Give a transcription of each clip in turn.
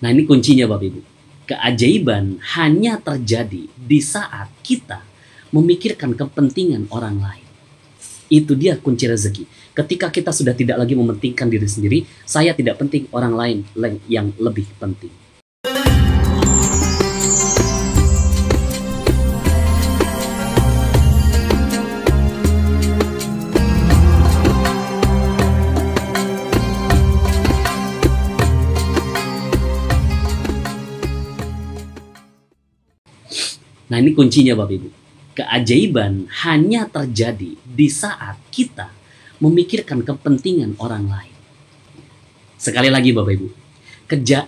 Nah, ini kuncinya Bapak Ibu. Keajaiban hanya terjadi di saat kita memikirkan kepentingan orang lain. Itu dia kunci rezeki. Ketika kita sudah tidak lagi mementingkan diri sendiri, saya tidak penting, orang lain yang lebih penting. Nah, ini kuncinya Bapak Ibu. Keajaiban hanya terjadi di saat kita memikirkan kepentingan orang lain. Sekali lagi Bapak Ibu.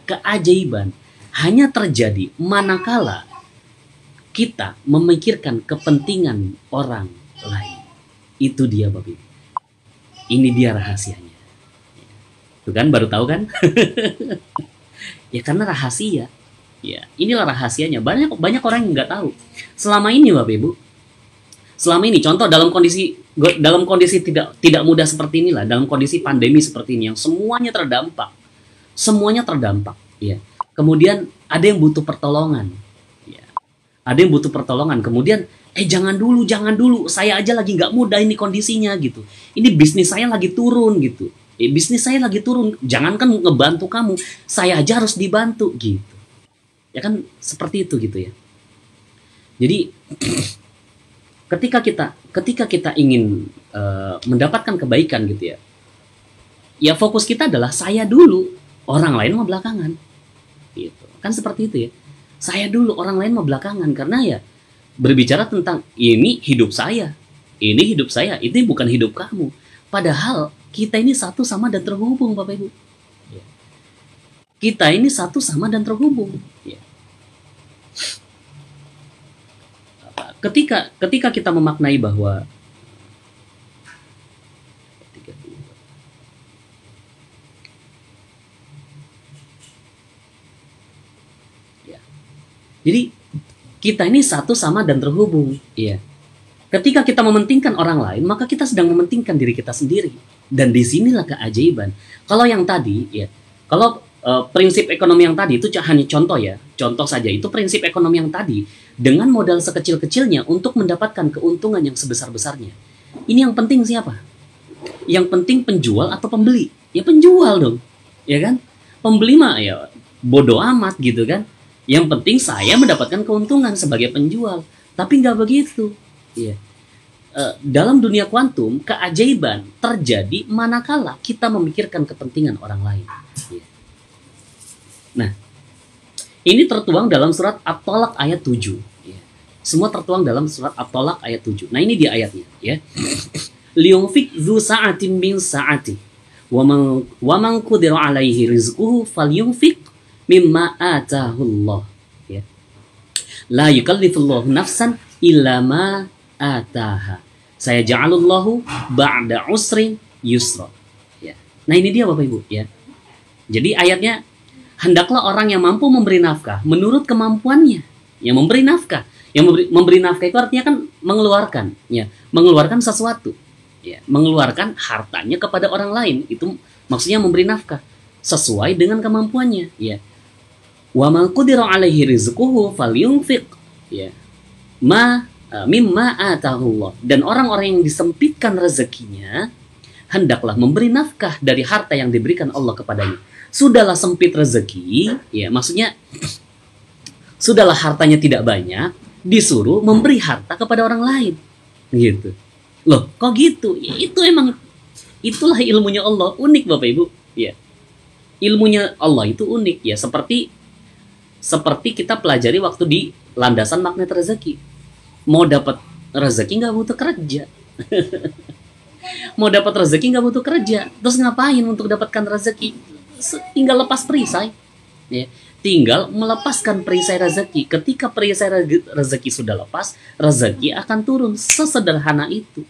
Keajaiban hanya terjadi manakala kita memikirkan kepentingan orang lain. Itu dia Bapak Ibu. Ini dia rahasianya. Tuh kan, baru tahu kan? Ya karena rahasia. Ya, inilah rahasianya. Banyak orang yang nggak tahu. Selama ini Bapak Ibu, selama ini contoh dalam kondisi tidak mudah seperti inilah, dalam kondisi pandemi seperti ini yang semuanya terdampak, ya. Kemudian ada yang butuh pertolongan, ya. Ada yang butuh pertolongan. Kemudian, jangan dulu, saya aja lagi nggak mudah ini kondisinya gitu. Ini bisnis saya lagi turun gitu. Bisnis saya lagi turun. Jangankan ngebantu kamu, saya aja harus dibantu gitu. Ya kan seperti itu gitu ya. Jadi ketika kita ingin mendapatkan kebaikan gitu ya, ya fokus kita adalah saya dulu, orang lain mau belakangan. Gitu. Kan seperti itu ya. Saya dulu, orang lain mau belakangan, karena ya berbicara tentang ini hidup saya, ini bukan hidup kamu. Padahal kita ini satu sama dan terhubung Bapak Ibu. Kita ini satu sama dan terhubung. Ya. Ketika kita memaknai bahwa ya. Jadi kita ini satu sama dan terhubung. Ya. Ketika kita mementingkan orang lain, maka kita sedang mementingkan diri kita sendiri. Dan disinilah keajaiban. Kalau yang tadi, ya, kalau prinsip ekonomi yang tadi itu hanya contoh saja, itu prinsip ekonomi yang tadi dengan modal sekecil-kecilnya untuk mendapatkan keuntungan yang sebesar-besarnya. Ini yang penting siapa? Yang penting penjual atau pembeli? Ya penjual dong, ya kan? Pembeli mah ya bodoh amat gitu kan. Yang penting saya mendapatkan keuntungan sebagai penjual. Tapi nggak begitu. Ya. Dalam dunia kuantum, keajaiban terjadi manakala kita memikirkan kepentingan orang lain. Ya. Nah, ini tertuang dalam surat At-Tolak ayat 7. Ya. Semua tertuang dalam surat At-Tolak ayat 7. Nah, ini dia ayatnya. Ya. Liyunfik dzu sa'atin min sa'ati wa man qudira 'alaihi rizquhu falyunfik mimma atahullah. Ya. La yukallifullahu nafsan illa ma ataha. Saya ja'alullahu ba'da usrin yusra. Ya. Nah, ini dia Bapak Ibu. Ya. Jadi ayatnya, hendaklah orang yang mampu memberi nafkah menurut kemampuannya. Yang memberi nafkah, memberi nafkah itu artinya kan mengeluarkan, ya, mengeluarkan sesuatu, ya, mengeluarkan hartanya kepada orang lain. Itu maksudnya memberi nafkah sesuai dengan kemampuannya. Ya. Wa man qudira 'alaihi rizquhu falyunfiq, ya, mimma atahullah. Dan orang-orang yang disempitkan rezekinya hendaklah memberi nafkah dari harta yang diberikan Allah kepadanya. Sudahlah sempit rezeki, ya maksudnya sudahlah hartanya tidak banyak, disuruh memberi harta kepada orang lain, gitu. Loh, kok gitu? Ya, itulah ilmunya Allah, unik Bapak Ibu, ya. Ilmunya Allah itu unik, ya, seperti kita pelajari waktu di landasan magnet rezeki. Mau dapat rezeki nggak butuh kerja. Mau dapat rezeki nggak butuh kerja. Terus ngapain untuk dapatkan rezeki? Tinggal lepas perisai, ya. Tinggal melepaskan perisai rezeki. Ketika perisai rezeki sudah lepas, rezeki akan turun. Sesederhana itu.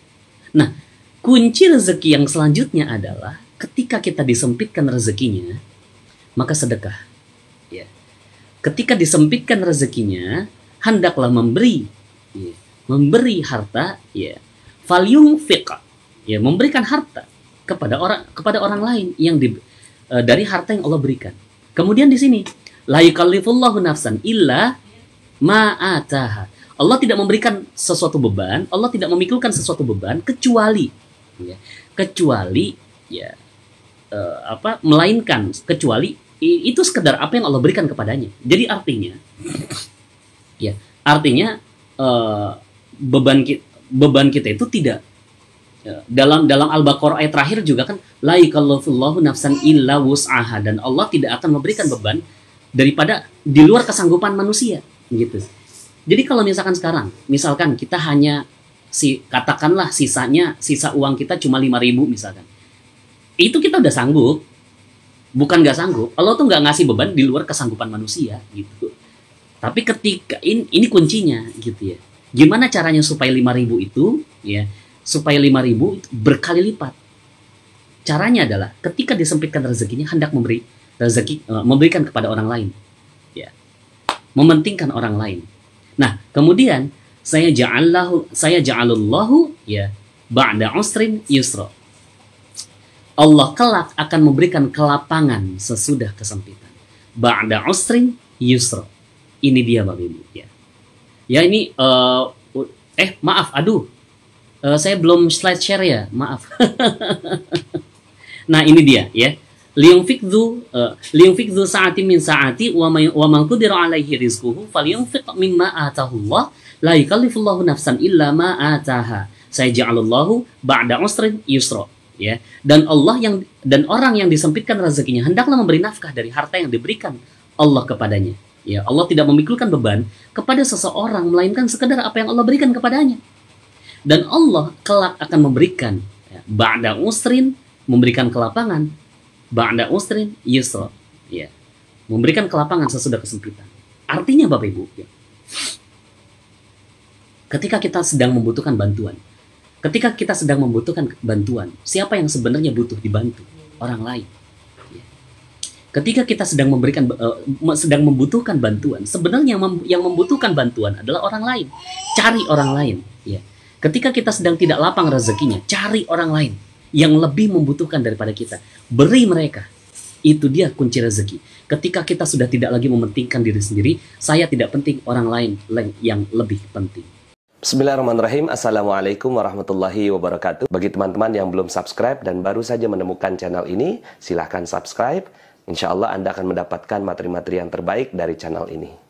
Nah, kunci rezeki yang selanjutnya adalah ketika kita disempitkan rezekinya, maka sedekah. Ya. Ketika disempitkan rezekinya, hendaklah memberi, ya, memberi harta, ya, falyunfiq, ya, memberikan harta kepada orang lain yang dari harta yang Allah berikan. Kemudian di sini La yukallifullahu nafsan illa ma ataha. Allah tidak memberikan sesuatu beban, Allah tidak memikulkan sesuatu beban kecuali ya, kecuali ya melainkan kecuali itu sekedar apa yang Allah berikan kepadanya. Jadi artinya beban kita itu tidak dalam Al-Baqarah ayat terakhir juga kan la yukallifullahu nafsan illa wus'aha, dan Allah tidak akan memberikan beban daripada di luar kesanggupan manusia gitu. Jadi kalau misalkan kita hanya katakanlah sisa uang kita cuma 5.000 misalkan. Itu kita udah sanggup. Bukan nggak sanggup. Allah tuh nggak ngasih beban di luar kesanggupan manusia gitu. Tapi ketika ini kuncinya gitu ya. Gimana caranya supaya 5.000 itu ya, supaya 5.000 itu berkali lipat. Caranya adalah ketika disempitkan rezekinya hendak memberikan kepada orang lain. Ya. Mementingkan orang lain. Nah, kemudian saya ja'alallahu ya ba'da usrin yusra. Allah kelak akan memberikan kelapangan sesudah kesempitan. Ba'da usrin yusra. Ini dia Bapak Ibu ya. Ya ini maaf, saya belum slide share ya, maaf. Nah, ini dia ya. Liyunfikdhu sa'ati min sa'ati wa man qudira 'alaihi rizquhu falyunfiq mimma atahu Allah la yukallifullahu nafsan illa ma ataha. Sayaj'alullahu ba'da usrin yusra. Ya, dan orang yang disempitkan rezekinya hendaklah memberi nafkah dari harta yang diberikan Allah kepadanya. Ya, Allah tidak memikulkan beban kepada seseorang melainkan sekedar apa yang Allah berikan kepadanya. Dan Allah kelak akan memberikan ya, ba'da usrin, memberikan kelapangan, ba'da usrin yusra, ya, memberikan kelapangan sesudah kesempitan. Artinya Bapak Ibu, ya, ketika kita sedang membutuhkan bantuan, siapa yang sebenarnya butuh dibantu? Orang lain. Ya. Ketika kita sedang membutuhkan bantuan, sebenarnya yang membutuhkan bantuan adalah orang lain. Cari orang lain. Ya. Ketika kita sedang tidak lapang rezekinya, cari orang lain yang lebih membutuhkan daripada kita. Beri mereka. Itu dia kunci rezeki. Ketika kita sudah tidak lagi mementingkan diri sendiri, saya tidak penting, orang lain yang lebih penting. Bismillahirrahmanirrahim. Assalamualaikum warahmatullahi wabarakatuh. Bagi teman-teman yang belum subscribe dan baru saja menemukan channel ini, silahkan subscribe. Insya Allah Anda akan mendapatkan materi-materi yang terbaik dari channel ini.